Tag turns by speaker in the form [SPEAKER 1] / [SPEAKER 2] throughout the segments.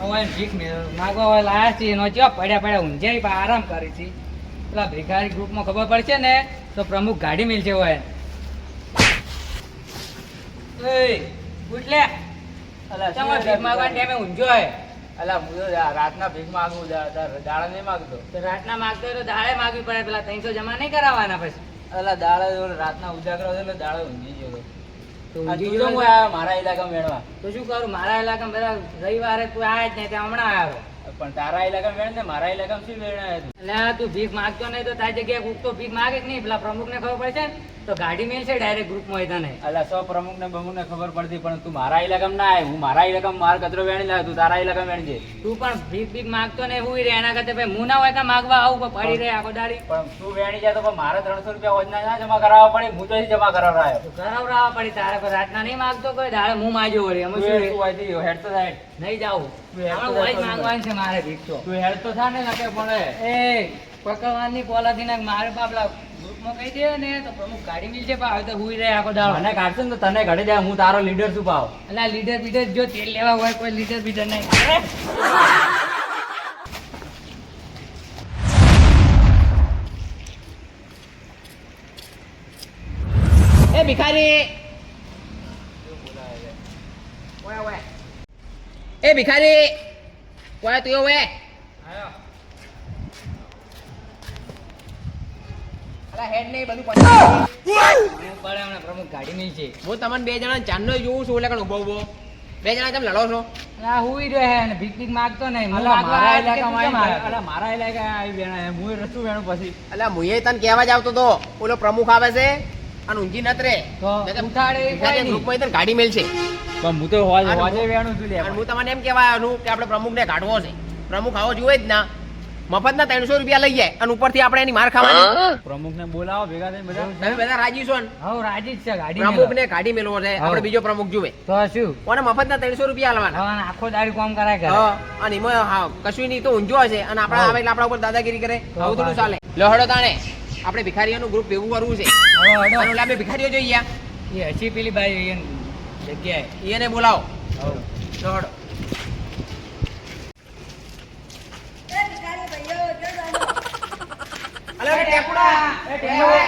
[SPEAKER 1] હવે ભીખ માગવા હોય લાયા છે એનો ચો પડ્યા ઊંઝાઈ પર આરામ કરી છે. પેલા ભિખારી ગ્રુપમાં ખબર પડશે ને તો પ્રમુખ ગાડી મિલશે હોય. ઉઠ લે. તમારે ભીખ માગવા ટાઈમે ઊંઝો હોય.
[SPEAKER 2] અલા હું રાતના ભીખ માંગુ દાડા નહીં માંગતો.
[SPEAKER 1] તો રાતના માગતો હોય તો દાડે માગવી પડે. પેલા 300 જમા નહીં કરાવવાના પછી.
[SPEAKER 2] અલા દાડા રાતના ઉજાગરો હતો એટલે દાડા ઊંઘી ગયો.
[SPEAKER 1] તો
[SPEAKER 2] આ
[SPEAKER 1] ઊંઘી
[SPEAKER 2] તું
[SPEAKER 1] ગયો
[SPEAKER 2] તો
[SPEAKER 1] એટલે-
[SPEAKER 2] હું મારા ઇલાકામાં મેળવા.
[SPEAKER 1] તો શું કરું મારા ઇલાકામાં બધા રવિવારે તું આયા જ નહીં ત્યાં હમણાં આવ્યો.
[SPEAKER 2] પણ તારા ઇલાકામાં મેળ ને મારા ઇલાકામાં શું મેળ આવ્યો?
[SPEAKER 1] એટલે તું ભીખ માંગતો નહીં તો તારી જગ્યાએ કોક તો ભીખ માગે જ નહીં. પેલા પ્રમુખને ખબર પડશે ને તો ગાડી મેલશે ડાયરેક્ટ ગ્રુપમાં હોય તને.
[SPEAKER 2] અલા સો પ્રમુખ ને બમુખ ને ખબર પડતી પણ તું મારા ઇલાકામાં ના આવે. હું મારા ઇલાકામાં માર કચરો વેણી લાવ્યો, તું તારા ઇલાકામાં વેણજે.
[SPEAKER 1] તું પણ ભીખ ભીખ માંગતો નહીં હુઈ રે એના કરતા ભાઈ હું ના હોય કે માગવા આવું પણ પડી રહે આખો દાડી.
[SPEAKER 2] પણ તું વેણી જાય તો પણ મારે 300 રૂપિયા ઓજના ના જમા કરાવવા પડે. હું તો જમા કરાવડાયો.
[SPEAKER 1] તો કરાવડાવવા પડી તારે કોઈ રાતના નહીં માગતો કોઈ દાડે હું માગ્યો વળી એમાં શું રે?
[SPEAKER 2] તું અહીંથી હેડ તો થાય.
[SPEAKER 1] નહીં જાવું
[SPEAKER 2] તું હેડ તો
[SPEAKER 1] હવે વળી જ
[SPEAKER 2] જતો
[SPEAKER 1] માંગવાની છે મારે ભીખ તો.
[SPEAKER 2] તું હેડ તો થા ને નકે પડે.
[SPEAKER 1] એ પકડવાની પોલાથી ને મારે બાપલા ગ્રુપમાં કહી દે ને તો પ્રમુખ ગાડી મિલશે પણ હવે તો હુઈ રહે આખો દાડો.
[SPEAKER 2] મને કાઢશે ને તો તને ઘડી દે. હું તારો લીડર છું પાવ.
[SPEAKER 1] એટલે લીડર બીડર જો તેલ લેવા હોય કોઈ લીડર બીડર નહીં.
[SPEAKER 3] એ ભિખારી એ ભિખારી કોયા તું ઓવે અલા હેડ ને બધું
[SPEAKER 1] હું પડે હમણાં પ્રમુખ ગાડી મિલશે.
[SPEAKER 3] હું તમને બે જણા ચાંદનો જોઉં છું એટલે કણ ઉભો ઉભો બે જણા તમે લડો છો.
[SPEAKER 1] આ હુઈ રહ્યો હે ને ભીખ ભીખ માગતો નહીં. હું
[SPEAKER 2] અલા
[SPEAKER 1] માગવા
[SPEAKER 2] મારા
[SPEAKER 1] આવ્યો કે તું
[SPEAKER 2] ઇલાકામાં
[SPEAKER 1] કેમ આવ્યો?
[SPEAKER 2] અલા મારા ઇલાકા આવી વેણા. હું રસ્તું વેણું પછી.
[SPEAKER 3] અલા મુએ તને કહેવા જ આવતો તો ઓલો પ્રમુખ આવે છે અને ઊંઘી નત રે
[SPEAKER 1] તો ઉઠાડે એ કોઈ નહીં.
[SPEAKER 3] ગ્રુપમાં તને ગાડી મેલશે
[SPEAKER 2] પણ હું તો હોજે
[SPEAKER 3] અને
[SPEAKER 2] વેણું છું લે.
[SPEAKER 3] અને હું તમને એમ કહેવા આવ્યો છું કે આપણે પ્રમુખને કાઢવો છે. પ્રમુખ આવો જુએ જ ના મફતના 300 રૂપિયા લઈ જાય અને ઉપરથી આપણે એની માર ખાવાની.
[SPEAKER 2] પ્રમુખ ને બોલાવો ભેગા થઈને બધા.
[SPEAKER 3] તમે બધા રાજી છો ને?
[SPEAKER 1] હવ રાજી જ છે ગાડી
[SPEAKER 3] પ્રમુખને કાઢી મેલવો છે.
[SPEAKER 1] હા.
[SPEAKER 3] આપણે બીજો પ્રમુખ જુએ
[SPEAKER 1] તો શું
[SPEAKER 3] કોને મફતના 300 રૂપિયા આલવાના.
[SPEAKER 1] હવે આખો દાડી કામ કરાય કરે.
[SPEAKER 3] હા, અને એમાં હા કશું નહીં તો ઊંઝો હશે અને આપણા
[SPEAKER 1] હા.
[SPEAKER 3] આવે એટલે આપણા ઉપર દાદાગીરી કરે.
[SPEAKER 1] તો
[SPEAKER 3] આવું થોડું
[SPEAKER 1] પાછું.
[SPEAKER 3] ચાલે. લો હડો તાણે આપણે ભિખારીઓનું ગ્રુપ ભેગું કરવું છે.
[SPEAKER 1] હવે હડો.
[SPEAKER 3] અને ઓલા બે ભિખારીઓ જોઈએ
[SPEAKER 1] એ હસી પેલી બાઈ એની જગ્યાએ.
[SPEAKER 3] એને બોલાવો.
[SPEAKER 1] હવ.
[SPEAKER 3] લો હડો. અલે ઓય ટેકુડા એ ટેકુડા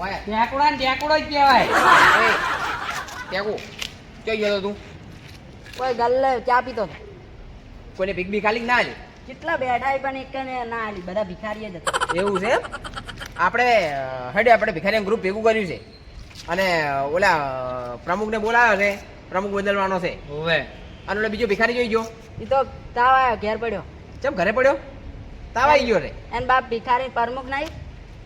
[SPEAKER 3] ઓય
[SPEAKER 1] ટેકુડા ને ટેકુડો જ કહેવાય.
[SPEAKER 3] એ ટેકુ જોઈ ગયો તું
[SPEAKER 4] કોઈ ગલ્લે ચા પીતો હતો.
[SPEAKER 3] કોઈને ભીખ ભીખ આલી કે ના આલી?
[SPEAKER 4] કેટલા બેઠા પણ એક ને ના આલી બધા ભિખારી જ હતા.
[SPEAKER 3] એવું છે એમ? આપણે હેડે આપણે ભિખારીનું ગ્રુપ ભેગું કર્યું છે અને ઓલા પ્રમુખને બોલાવ્યો છે. પ્રમુખ બદલવાનો છે
[SPEAKER 1] હોવે.
[SPEAKER 3] અને ઓલો બીજો ભિખારી જોઈ ગયો.
[SPEAKER 4] એ તો તાવ આવ્યો ઘેર પડ્યો.
[SPEAKER 3] ચમ ઘરે પડ્યો? તાવ આવી ગયો રે.
[SPEAKER 4] એન બાપ ભિખારી પ્રમુખ નહીં.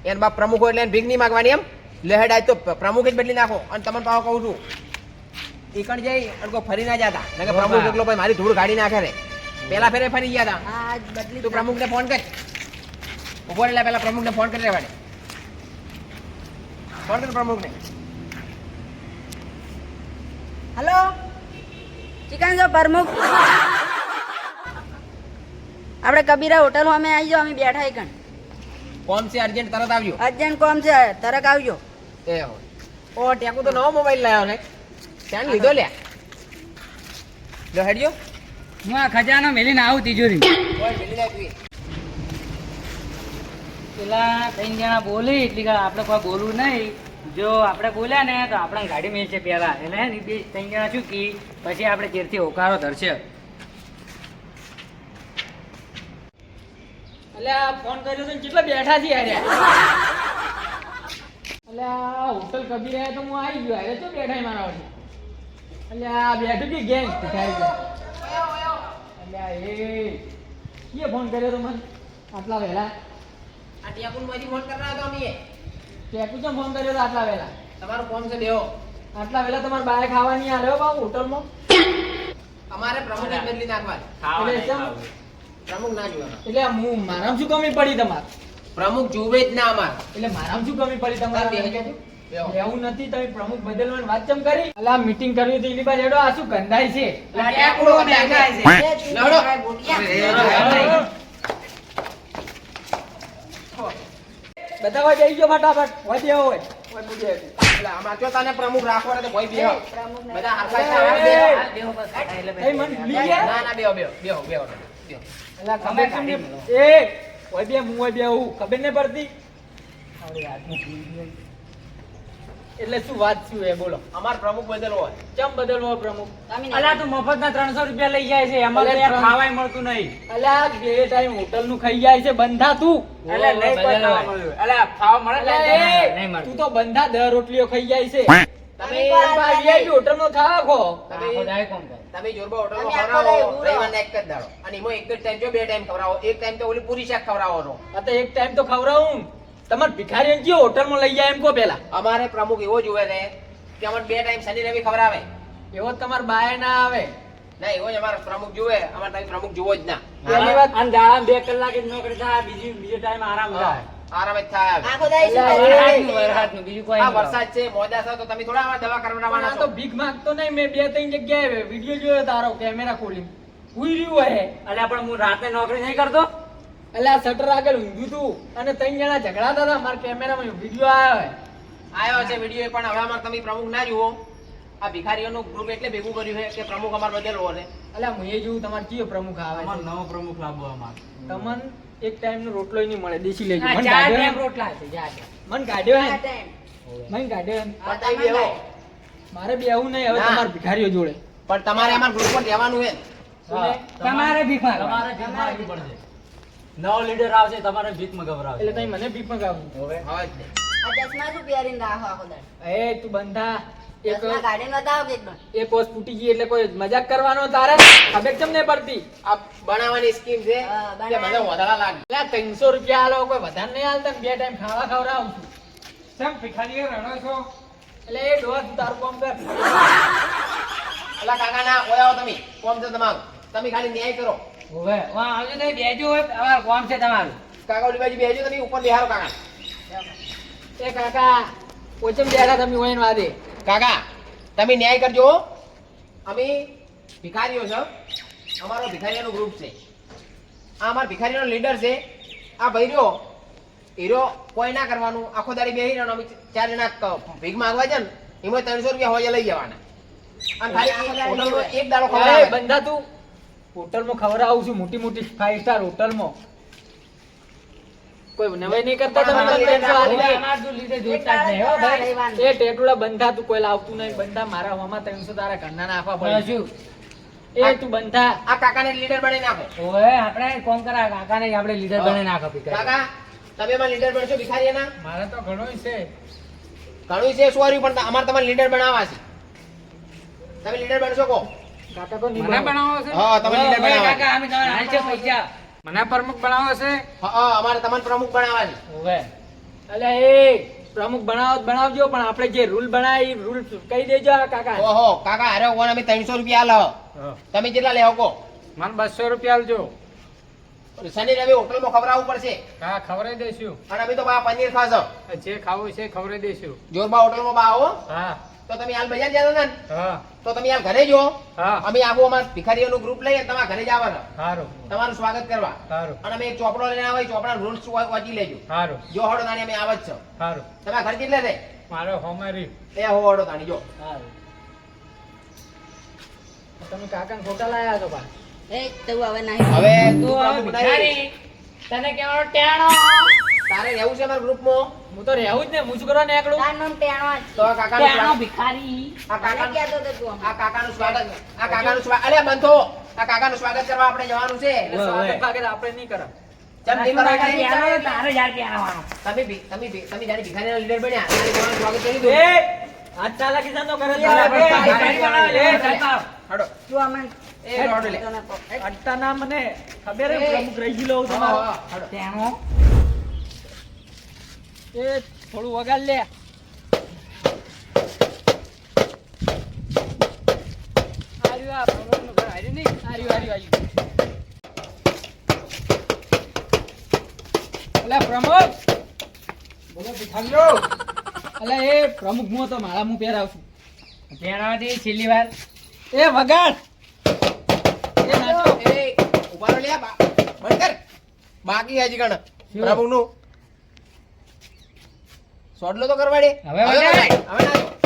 [SPEAKER 3] એને બાપ પ્રમુખ હોય એટલે એને ભીખ નહીં માગવાની એમ. લે હેડ આજ તો પ્રમુખ જ બદલી નાખો. અને તમને પાછો કહું છું ઈકણ જઈ અને કોઈ ફરી ના જતા નકર પ્રમુખ એકલો ભાઈ મારી ધૂળ ગાડી નાખે રે. પેલા ફેરે ફરી ગયા હતા.
[SPEAKER 4] હા આજ બદલી
[SPEAKER 3] તું પ્રમુખને ફોન કર. ઉભો રહે પેલા પ્રમુખને ફોન કરી લેવાડે. ફોન કર પ્રમુખને.
[SPEAKER 4] હલો ચિકન જો પ્રમુખ આપણે કબીરા હોટલ અમે આવી જાઓ અમે બેઠા એકણ.
[SPEAKER 3] કોમ છે અર્જન્ટ તરત આવજો.
[SPEAKER 4] અર્જન્ટ કોમ છે તરક આવજો.
[SPEAKER 3] એ હોય. ઓ ટેકુ તો નવો મોબાઈલ લાવ્યો ને. ત્યાં લીધો લ્યા. લો હેડજો.
[SPEAKER 1] હું આ ખજાનો મેલીને આવું તિજોરી.
[SPEAKER 3] ઓય મિલી જાય તું.
[SPEAKER 1] પેલા 3 જણા બોલી એટલી ઘણા આપણે કોઈ બોલવું નહીં. જો આપણે બોલ્યા ને તો આપણે ગાડી મિલશે પહેલા. એટલે હે ને 3 જણા ચૂકી પછી આપણે ચેરથી હોકારો ધરશે.
[SPEAKER 2] અલ્યા ફોન કર્યો તો કેટલા બેઠા છે યાર. અલ્યા હોટલ કબીર તો હું આવી ગયો. અરે તો બેઠા મારા વળી. અલ્યા બેઠું કે ગેંગ ભિખારી ગેંગ. અલ્યા એ કે ફોન કર્યો તો મને આટલા વહેલા.
[SPEAKER 3] આ ટેકુનમાંથી ફોન કરના હતો અમે.
[SPEAKER 2] ટેકુ તો ફોન કર્યો તો આટલા વહેલા.
[SPEAKER 3] તમારું કોમ છે બેહો.
[SPEAKER 2] આટલા વહેલા તમારે બાય ખાવાની આલ્યો બાબુ હોટલમાં.
[SPEAKER 3] અમારે પ્રમુખ જ બદલી નાખવા.
[SPEAKER 2] એટલે કેમ?
[SPEAKER 3] પ્રમુખ ના જોવાના.
[SPEAKER 2] એટલે હું મારામાં શું કમી પડી તમારે?
[SPEAKER 3] પ્રમુખ જોવે જ ના અમાર.
[SPEAKER 2] એટલે મારામાં શું કમી પડી
[SPEAKER 3] તાર
[SPEAKER 2] તમારે?
[SPEAKER 3] બેહજો તું. બેહો.
[SPEAKER 2] એવું નથી તમે પ્રમુખ બદલવાની વાત ચમ કરી? અલા મીટિંગ કરવી હતી એની બાજુ હેડો. આ શું ગંધાય છે?
[SPEAKER 3] આ ટેકુડો દેખાય છે. લડો.
[SPEAKER 2] બધા હોય જઈ ગયો ફટાફટ. હોય હોય. હોય પૂછે.
[SPEAKER 3] એટલે અમાર જો તને પ્રમુખ રાખવો હોય તો કોઈ બેહો.
[SPEAKER 4] પ્રમુખ ને-
[SPEAKER 3] બધા હરખા
[SPEAKER 2] એ,
[SPEAKER 3] થવા
[SPEAKER 2] એ,
[SPEAKER 3] દે.
[SPEAKER 2] એ,
[SPEAKER 1] આ બેહો બસ કાઢા એટલે
[SPEAKER 2] એ મને ભૂલી ગયા?
[SPEAKER 3] ના ના બેહો બેહો બેહો બેહો બેહો.
[SPEAKER 2] અલા,
[SPEAKER 1] તમે
[SPEAKER 2] ખબર
[SPEAKER 1] કાઢી
[SPEAKER 2] તમને-
[SPEAKER 1] મેલો.
[SPEAKER 2] એ ઓય બે હું ઓય બે હું ખબર નહીં પડતી
[SPEAKER 1] આવડી રાતનું ભૂલી ગયો.
[SPEAKER 2] એટલે શું વાત શું એ બોલો
[SPEAKER 3] અમાર પ્રમુખ બદલવો હોય.
[SPEAKER 2] ચમ બદલવો પ્રમુખ
[SPEAKER 4] તમે નહીં.
[SPEAKER 1] અલા તું મફતના 300 રૂપિયા લઈ જાય છે એમાં તો
[SPEAKER 2] અલે,
[SPEAKER 1] યાર
[SPEAKER 2] ત્રણ-
[SPEAKER 1] ખાવાય મળતું નહીં.
[SPEAKER 2] અલ્યા બે ટાઈમ હોટલ નું ખાઈ જાય છે બંધા તું
[SPEAKER 1] અલા નહીં કોઈ ખાવા મળ્યું. અલા ખાવા મળે
[SPEAKER 2] અલ્યા,
[SPEAKER 1] ને?
[SPEAKER 2] એ,
[SPEAKER 1] નહીં મળતું.
[SPEAKER 2] તું તો બંધા 10 રોટલીઓ ખાઈ જાય છે
[SPEAKER 3] તમે
[SPEAKER 2] VIP હોટલ નો ખાવા ખો
[SPEAKER 1] આખો દાડો કોમ કરે.
[SPEAKER 3] તમે જોરબા હોટલમાં
[SPEAKER 4] તમે આખો
[SPEAKER 3] ખવડાવો
[SPEAKER 4] દાડો ઊભું રહો.
[SPEAKER 3] રવિવારના એક જ દાડો અને એમાં એક જ ટાઈમ જો બે ટાઈમ ખવડાવો એક ટાઈમ તો ઓલી પૂરી શાક ખવડાવો છો.
[SPEAKER 2] આ તો એક ટાઈમ તો ખવડાવું તમાર ભિખારીઓ કયો હોટલ માં લઈ જાય એમ કો પેલા
[SPEAKER 3] અમારે પ્રમુખ એવો જોવે છે કે અમારે બે ટાઈમ શનિ રવિ ખવડાવે.
[SPEAKER 2] એવો તમાર બાય ના આવે
[SPEAKER 3] ના એવો જ અમારો પ્રમુખ જોવે. અમારે તમે પ્રમુખ જોવો જ ના.
[SPEAKER 2] પહેલી વાત-
[SPEAKER 1] અને દાડામાં 2 કલાક જ નોકરી થાય બીજો ટાઈમ આરામ થાય.
[SPEAKER 3] આરામ જ થાય આવે.
[SPEAKER 4] આખો દાડી શું
[SPEAKER 2] અલ્યા,
[SPEAKER 4] કરે?
[SPEAKER 1] વરસાદનું, વરસાદનું, બીજું કોઈ
[SPEAKER 3] આ
[SPEAKER 1] નહીં.
[SPEAKER 3] વરસાદ છે મોજા છે તો તમે થોડા આમાં દવા
[SPEAKER 2] પણ
[SPEAKER 3] કરાવવાના
[SPEAKER 2] આ
[SPEAKER 3] છો.
[SPEAKER 2] તો ભીખ માંગતો નહીં મેં 2-3 જગ્યાએ વિડીયો જોયો તારો કેમેરા ખોલી હુઈ રહ્યું હે
[SPEAKER 1] અલ્યા પણ હું રાતે નોકરી નહીં કરતો.
[SPEAKER 2] એટલે આ શટર આગળ ઊંઘ્યું તું અને 3 જણા ઝઘડાતા હતા મારા કેમેરામાં વિડીયો આવ્યો હે
[SPEAKER 3] આયો છે વિડીયો પણ હવે અમારે તમે પ્રમુખ ના જુઓ. આ ભિખારીઓનું ગ્રુપ એટલે ભેગું કર્યું છે કે પ્રમુખ અમાર બદલવો છે.
[SPEAKER 2] અલ્યા હું એ જોઉં તમારે કયો પ્રમુખ આવે છે
[SPEAKER 1] નવો પ્રમુખ લાવવો અમારે.
[SPEAKER 2] તમને એક ટાઈમ નો રોટલો નહીં મળે દેશી લેજો
[SPEAKER 1] આ
[SPEAKER 2] મન
[SPEAKER 1] 4
[SPEAKER 2] કાઢ્યો
[SPEAKER 1] ટાઈમ
[SPEAKER 2] હે?
[SPEAKER 1] રોટલા છે, જા, જા.
[SPEAKER 2] મન કાઢ્યો હે
[SPEAKER 4] આ ટાઈમ.
[SPEAKER 2] મન કાઢ્યો હે
[SPEAKER 3] પણ તમે બેહો.
[SPEAKER 2] મારે બેહવું નહીં હવે
[SPEAKER 3] ના.
[SPEAKER 2] તમારા ભિખારીઓ જોડે
[SPEAKER 3] પણ તમારે અમારા ગ્રુપ પર રહેવાનું છે.
[SPEAKER 2] હા.
[SPEAKER 1] તમારે ભીખ માંગવા.
[SPEAKER 5] તમારે ભીખ માંગવી પડશે. નવો લીડર આવશે તમારે ભીખ મગાવરાવશે.
[SPEAKER 2] એટલે તમે મને ભીખ મગાવું
[SPEAKER 3] હવે જ નહીં.
[SPEAKER 4] આ ચશ્મા શું પહેરીને રાખો આખો દાડી?
[SPEAKER 2] એ તું બંધા એક
[SPEAKER 4] ચશ્મા કાઢીને બતાવો કે એકદમ.
[SPEAKER 2] એક કોસ ફૂટી ગઈ એટલે કોઈ મજાક કરવાનો તારે ખબર કેમ નહીં પડતી
[SPEAKER 3] આ બનાવવાની સ્કીમ છે
[SPEAKER 4] હા,
[SPEAKER 3] કે બધા વધારા લાગે.
[SPEAKER 2] એટલે 300 રૂપિયા આલો કોઈ વધારે નહીં આલતા ને 2 ટાઈમ ખાવા ખવડાવું છું
[SPEAKER 1] કેમ ભિખારીઓ રડો છો?
[SPEAKER 2] એટલે એ ડોહા તું તારું કામ કર
[SPEAKER 3] અલા કાકા ના ઓય આવો તમે. કોમ છે તમારું. તમે ખાલી ન્યાય કરો.
[SPEAKER 1] હોવે. વાં આવજો નહીં, બેજો હોય. અમારું કામ છે તમારું.
[SPEAKER 3] કાકા ઓલી બાજુ બેસજો તમે ઉપર બેહારો કાકા.
[SPEAKER 2] એ કાકા ઓચમ બેઠા તમે હોય વાદે
[SPEAKER 3] કાકા તમે ન્યાય કરજો હો. અમે ભિખારીઓ છે. અમારો ભિખારીઓનો ગ્રુપ છે. આ અમારો ભિખારીનો લીડર છે. આ ભૈર્યો હીરો કોઈ ના કરવાનું આખો દાડી બેહી રહેવાનું. અમે 4 જણા ભીખ માંગવા છે ને એમાં 300 રૂપિયા હોય લઈ જવાના. અને ખાલી હોટલનો એક દાડો
[SPEAKER 2] એ
[SPEAKER 3] ખવડાવે.
[SPEAKER 2] બંધા તું હોટલમાં ખવડાવું છું મોટી મોટી 5 સ્ટાર હોટલમાં કોઈ નવાઈ નહીં કરતા તમે
[SPEAKER 3] પણ
[SPEAKER 2] મને 300 આલી
[SPEAKER 1] હોવે,
[SPEAKER 2] દે.
[SPEAKER 1] અમાર તો લીધે
[SPEAKER 4] એક
[SPEAKER 1] જોતા જ નહીં, હો ભાઈ.
[SPEAKER 4] રવિવારનું.
[SPEAKER 2] એ ટેટુડા બંધા તું કોઈ લાવતું નહીં બંધા મારા હોમાં 300 તારા ઘરના નાખવા
[SPEAKER 1] પણ
[SPEAKER 2] પડે
[SPEAKER 1] શું?
[SPEAKER 2] એ તું બંધા
[SPEAKER 3] આ કાકાને લીડર બનાવી નાખો.
[SPEAKER 1] હોવે, આપણે કોમ કરા કાકાને આપણે લીડર બને નાખો ભિખારી.
[SPEAKER 3] કાકા તમે એમાં લીડર બનશો ભિખારીના?
[SPEAKER 2] મારે તો ઘણું છે
[SPEAKER 3] ઘણું છે શું આવ્યું પણ અમારે તમારે લીડર બનાવવા છે. તમે લીડર બનશો કો?
[SPEAKER 2] કાકા તો નહીં
[SPEAKER 1] મને
[SPEAKER 2] બનાવો.
[SPEAKER 1] બનાવો છે?
[SPEAKER 3] હા, તમે લીડર
[SPEAKER 1] હોવે,
[SPEAKER 3] બનાવો.
[SPEAKER 1] કાકા, અમે તમારે હાલ છે પૈસા. મને પ્રમુખ બનાવો છે?
[SPEAKER 3] હા અમારે તમને પ્રમુખ બનાવવા છે.
[SPEAKER 1] હોવે.
[SPEAKER 2] અલ્યા એ પ્રમુખ બનાવો તો બનાવજો પણ આપણે જે રૂલ બનાવી રૂલ કહી દેજો આ કાકા
[SPEAKER 3] ઓહો કાકા અરે ઓન અમે 300 રૂપિયા આલો. તમે કેટલા લેવો કો?
[SPEAKER 2] મને 200 રૂપિયા આલજો
[SPEAKER 3] શનિ રવિ હોટલમાં ખવડાવવું પડશે.
[SPEAKER 2] હા ખવડાવી દઈશું
[SPEAKER 3] અને અમે તો બા પનીર ખાશો.
[SPEAKER 2] જે ખાવું છે ખવડાવી દઈશું
[SPEAKER 3] જોરબા હોટલમાં બા આવો
[SPEAKER 2] હા
[SPEAKER 3] તો તમે હાલ બજાર જતા હતા ને
[SPEAKER 2] હા
[SPEAKER 3] તો તમે હાલ ઘરે જો.
[SPEAKER 2] હા
[SPEAKER 3] અમે આવું અમારા ભિખારીઓનું ગ્રુપ લઈ અને તમારા ઘરે જ આવવાનું
[SPEAKER 2] સારું
[SPEAKER 3] તમારું સ્વાગત કરવા.
[SPEAKER 2] સારું
[SPEAKER 3] અને અમે એક ચોપડો લઈને આવે ચોપડા રૂલ્સ વાંચી લેજો.
[SPEAKER 2] સારું
[SPEAKER 3] જો હડો તાણી અમે આવ જ છો.
[SPEAKER 2] સારું
[SPEAKER 3] તમારા ઘર કેટલે છે?
[SPEAKER 2] મારો હોમારી
[SPEAKER 3] એ હો હડો તાણી જો.
[SPEAKER 2] તમે કાકા ખોટા લાયા છો પા
[SPEAKER 4] એ તું હવે નહીં.
[SPEAKER 3] હવે
[SPEAKER 1] તું
[SPEAKER 3] તું
[SPEAKER 1] હવે
[SPEAKER 3] પ્રમુખ
[SPEAKER 1] ભિખારી,
[SPEAKER 3] નહીં.
[SPEAKER 1] તને કહેવાનો ટેણો.
[SPEAKER 3] તારે રહેવું છે અમારા ગ્રુપમાં
[SPEAKER 2] હું તો રહેવું જ ને હું શું કરવા નીકળું
[SPEAKER 4] તાર નામ ટેણો જ.
[SPEAKER 3] તો આ કાકાનું
[SPEAKER 1] ટેણો
[SPEAKER 3] સ્વાગત
[SPEAKER 1] ભિખારી.
[SPEAKER 3] આ
[SPEAKER 4] મને
[SPEAKER 3] કાકાનું
[SPEAKER 4] કહેતો હતો તું
[SPEAKER 3] આ કાકાનું સ્વાગત આ કાકાનું સ્વાગત અરે બંધો આ કાકાનું સ્વાગત કરવા આપણે જવાનું છે.
[SPEAKER 2] એટલે સ્વાગત ભાગે તો આપણે નહીં કરાવ
[SPEAKER 3] ચમ નહીં કરાય
[SPEAKER 1] તારે
[SPEAKER 3] કાંઈ?
[SPEAKER 1] ટેણો, તારે યાર ટેણવાનો.
[SPEAKER 3] તમે જાણે ભિખારીના લીડર બન્યા ત્યારે તમારું સ્વાગત કરી દીધું.
[SPEAKER 2] એ આજ ચાલાકી સાનો કરે
[SPEAKER 1] એ ભિખારી બનાવે, એ
[SPEAKER 2] છે
[SPEAKER 1] ચાલ.
[SPEAKER 3] હડો
[SPEAKER 4] તું આમાં
[SPEAKER 3] એ રોડ લે.
[SPEAKER 4] તને કહું. એ
[SPEAKER 2] અટ્ટા ના મને ખબર હે
[SPEAKER 3] એ.
[SPEAKER 2] પ્રમુખ રહી ગયેલો હું
[SPEAKER 3] હા,
[SPEAKER 2] તમારો
[SPEAKER 3] હા, હડો.
[SPEAKER 1] ટેણો.
[SPEAKER 2] એ થોડું વગાડ લે આર્યું આ પ્રમુખનું ઘર આર્યું નહીં? આર્યું. અલા પ્રમુખ બોલો ભિખારીઓ અલા એ પ્રમુખ હું તો મારા મું પહેરાવશું
[SPEAKER 1] ટેણાથી છેલ્લી વાર.
[SPEAKER 2] એ વગાડ એ નાચો
[SPEAKER 3] એ ઉભા રહો લે બંધ કર. બાકી હજી કણ પ્રભુનું સોડલો તો કરવાડે
[SPEAKER 1] હવે વળાય.
[SPEAKER 3] હવે ના